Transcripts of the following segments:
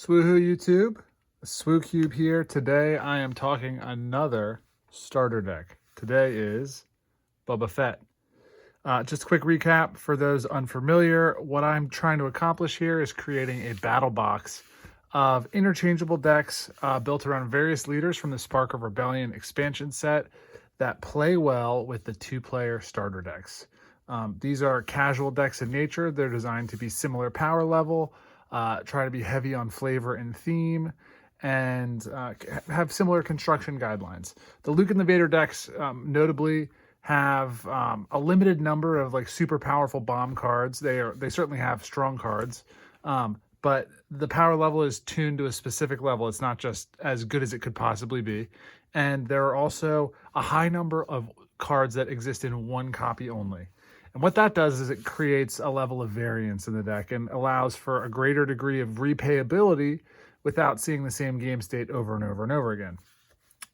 Swoohoo YouTube, SwooCube here. Today I am talking another starter deck. Today is Boba Fett. Just a quick recap for those unfamiliar. What I'm trying to accomplish here is creating a battle box of interchangeable decks built around various leaders from the Spark of Rebellion expansion set that play well with the two-player starter decks. These are casual decks in nature. They're designed to be similar power level, try to be heavy on flavor and theme, and have similar construction guidelines. The Luke and the Vader decks notably have a limited number of like super powerful bomb cards. They certainly have strong cards, but the power level is tuned to a specific level. It's not just as good as it could possibly be. And there are also a high number of cards that exist in one copy only. And what that does is it creates a level of variance in the deck and allows for a greater degree of replayability without seeing the same game state over and over and over again.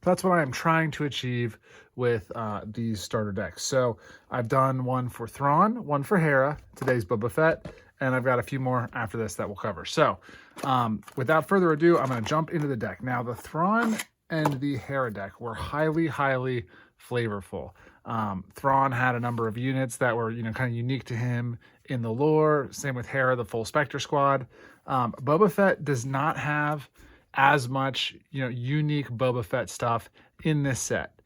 That's what I'm trying to achieve with these starter decks. So I've done one for Thrawn, one for Hera, today's Boba Fett, and I've got a few more after this that we'll cover. So without further ado, I'm going to jump into the deck. Now, the Thrawn and the Hera deck were highly flavorful. Thrawn had a number of units that were, kind of unique to him in the lore. Same with Hera, the full Spectre squad. Boba Fett does not have as much, unique Boba Fett stuff in this set,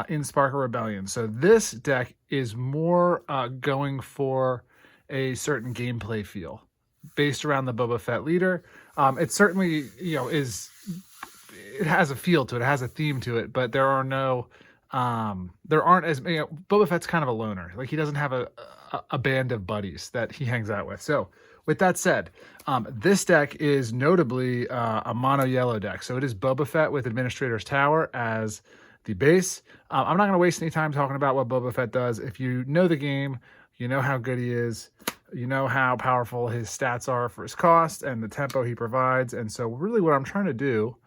in Spark of Rebellion. So this deck is more going for a certain gameplay feel based around the Boba Fett leader. It certainly, it has a feel to it. It has a theme to it, but there aren't as many. Boba Fett's kind of a loner. Like, he doesn't have a band of buddies that he hangs out with. So with that said, this deck is notably a mono yellow deck. So it is Boba Fett with Administrator's Tower as the base. I'm not going to waste any time talking about what Boba Fett does. If you know the game, you know how good he is, you know how powerful his stats are for his cost and the tempo he provides. And so really what I'm trying to do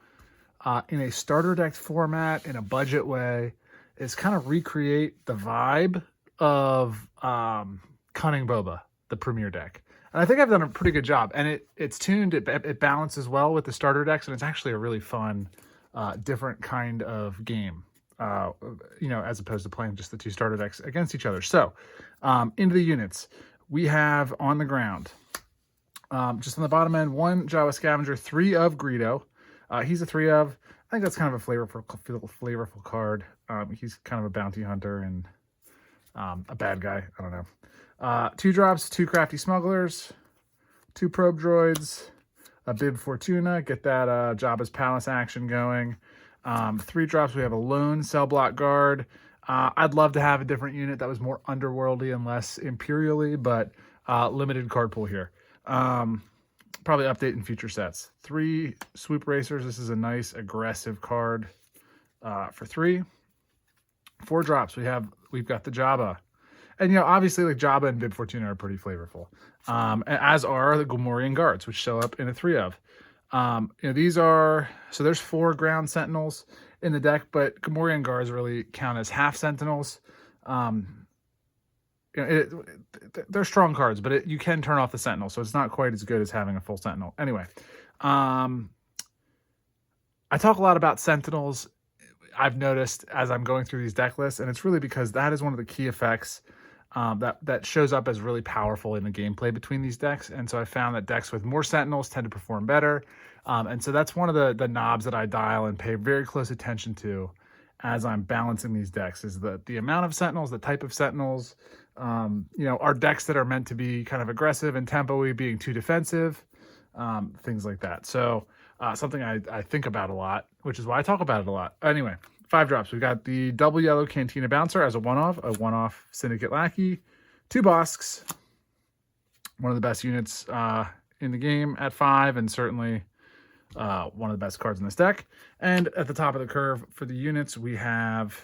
in a starter deck format, in a budget way, is kind of recreate the vibe of Cunning Boba, the premier deck. And I think I've done a pretty good job. And it's tuned, it balances well with the starter decks, and it's actually a really fun, different kind of game, as opposed to playing just the two starter decks against each other. So into the units, we have on the ground, just on the bottom end, 1 Jawa Scavenger, 3 of Greedo. He's a 3 of. I think that's kind of a flavorful card. He's kind of a bounty hunter and a bad guy. I don't know. 2 drops, 2 Crafty Smugglers, 2 Probe Droids, a Bib Fortuna, get that Jabba's Palace action going. 3 drops, we have a Lone Cell Block Guard. I'd love to have a different unit that was more underworldy and less imperially, but limited card pool here. Probably update in future sets. 3 Swoop Racers. This is a nice aggressive card for 3. 4 drops. We've got the Jabba. And, obviously, like, Jabba and Bib Fortuna are pretty flavorful. As are the Gamorrean Guards, which show up in a 3 of. These are... So there's 4 Ground Sentinels in the deck, but Gamorrean Guards really count as half Sentinels. They're strong cards, but you can turn off the Sentinel, so it's not quite as good as having a full Sentinel. Anyway, I talk a lot about Sentinels, I've noticed, as I'm going through these deck lists, and it's really because that is one of the key effects that shows up as really powerful in the gameplay between these decks. And so I found that decks with more Sentinels tend to perform better. And so that's one of the knobs that I dial and pay very close attention to as I'm balancing these decks, is the amount of Sentinels, the type of Sentinels, are decks that are meant to be kind of aggressive and tempo-y, being too defensive, things like that. So something I think about a lot, which is why I talk about it a lot. Anyway, 5 drops. We've got the double yellow Cantina Bouncer as a one-off Syndicate Lackey, 2 Bosks, one of the best units in the game at 5, and certainly one of the best cards in this deck. And at the top of the curve for the units, we have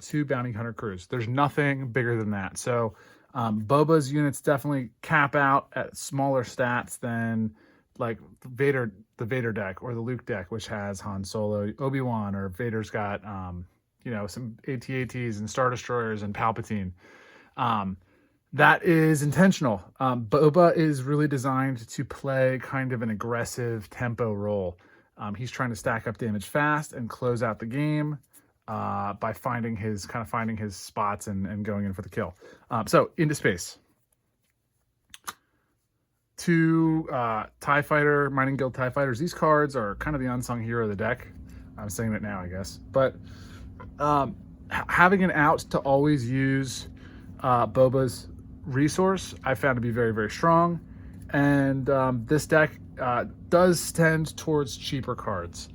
2 Bounty Hunter Crews. There's nothing bigger than that. So Boba's units definitely cap out at smaller stats than like the Vader deck or the Luke deck, which has Han Solo, Obi-Wan, or Vader's got some AT-ATs and Star Destroyers and Palpatine. That is intentional. Boba is really designed to play kind of an aggressive tempo role. He's trying to stack up damage fast and close out the game by finding his spots and going in for the kill. So into space. Two TIE Fighter, Mining Guild TIE Fighters. These cards are kind of the unsung hero of the deck. I'm saying it now, I guess. But having an out to always use Boba's resource, I found to be very, very strong. And this deck does tend towards cheaper cards.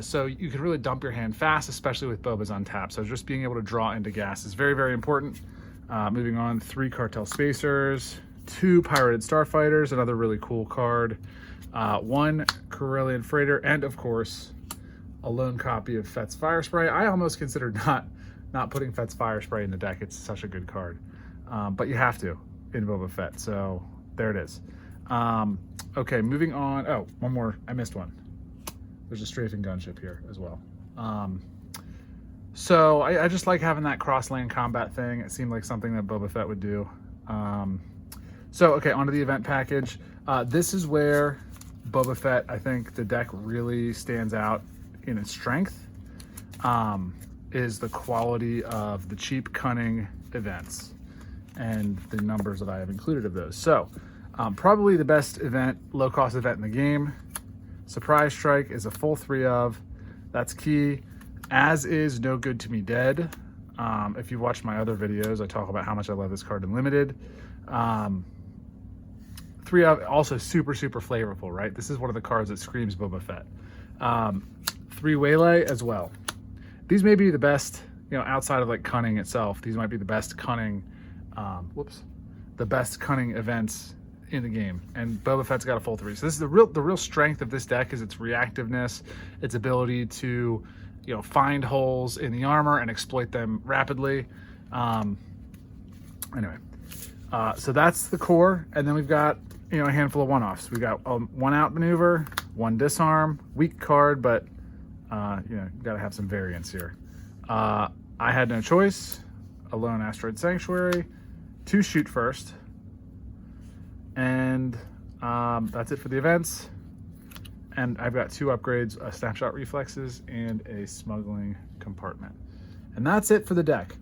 So you can really dump your hand fast, especially with Boba's untapped. So just being able to draw into gas is very, very important. Moving on, 3 Cartel Spacers, 2 Pirated Starfighters, another really cool card, 1 Corellian Freighter, and of course, a lone copy of Fett's Fire Spray. I almost considered not putting Fett's Fire Spray in the deck. It's such a good card. But you have to in Boba Fett. So there it is. Okay, moving on. Oh, one more. I missed one. There's a strafing gunship here as well. So I just like having that cross-lane combat thing. It seemed like something that Boba Fett would do. So, okay, onto the event package. This is where Boba Fett, I think the deck really stands out in its strength, is the quality of the cheap cunning events and the numbers that I have included of those. So, probably the best event, low-cost event in the game. Surprise Strike is a full 3 of. That's key. As is No Good to Me Dead. If you watch my other videos, I talk about how much I love this card in Limited. 3 of, also super, super flavorful, right? This is one of the cards that screams Boba Fett. 3 Waylay as well. These may be the best, outside of like cunning itself, these might be the best cunning, the best cunning events in the game, and Boba Fett's got a full 3. So this is the real strength of this deck is its reactiveness, its ability to, find holes in the armor and exploit them rapidly. Anyway, so that's the core, and then we've got a handful of one-offs. We got 1 out maneuver, 1 disarm, weak card, but you got to have some variance here. I had no choice. A lone Asteroid Sanctuary, 2 shoot first. And that's it for the events. And I've got 2 upgrades, a Snapshot Reflexes and a Smuggling Compartment. And that's it for the deck.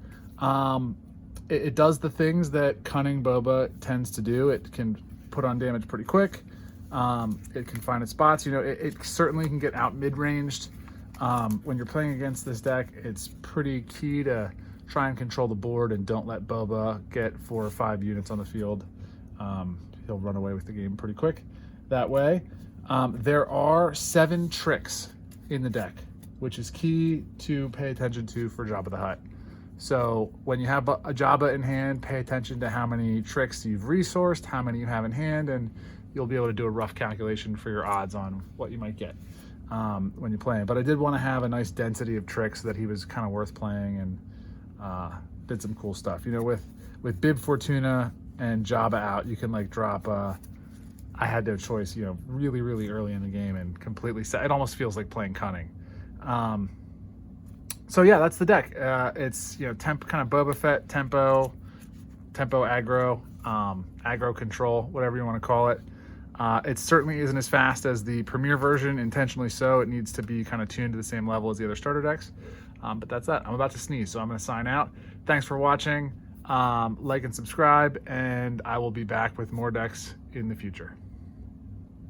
It does the things that Cunning Boba tends to do. It can put on damage pretty quick. It can find its spots. It certainly can get out mid-ranged. When you're playing against this deck, it's pretty key to try and control the board and don't let Boba get 4 or 5 units on the field. He'll run away with the game pretty quick that way. There are 7 tricks in the deck, which is key to pay attention to for Jabba the Hutt. So when you have a Jabba in hand, pay attention to how many tricks you've resourced, how many you have in hand, and you'll be able to do a rough calculation for your odds on what you might get when you're playing. But I did want to have a nice density of tricks so that he was kind of worth playing and did some cool stuff. With Bib Fortuna and Jabba out, you can like drop I had no choice, really, really early in the game and completely set. It almost feels like playing cunning. So yeah, that's the deck. It's, kind of Boba Fett, tempo aggro, aggro control, whatever you want to call it. It certainly isn't as fast as the Premier version, intentionally so. It needs to be kind of tuned to the same level as the other starter decks. But that's that. I'm about to sneeze, so I'm going to sign out. Thanks for watching. Like and subscribe, and I will be back with more decks in the future.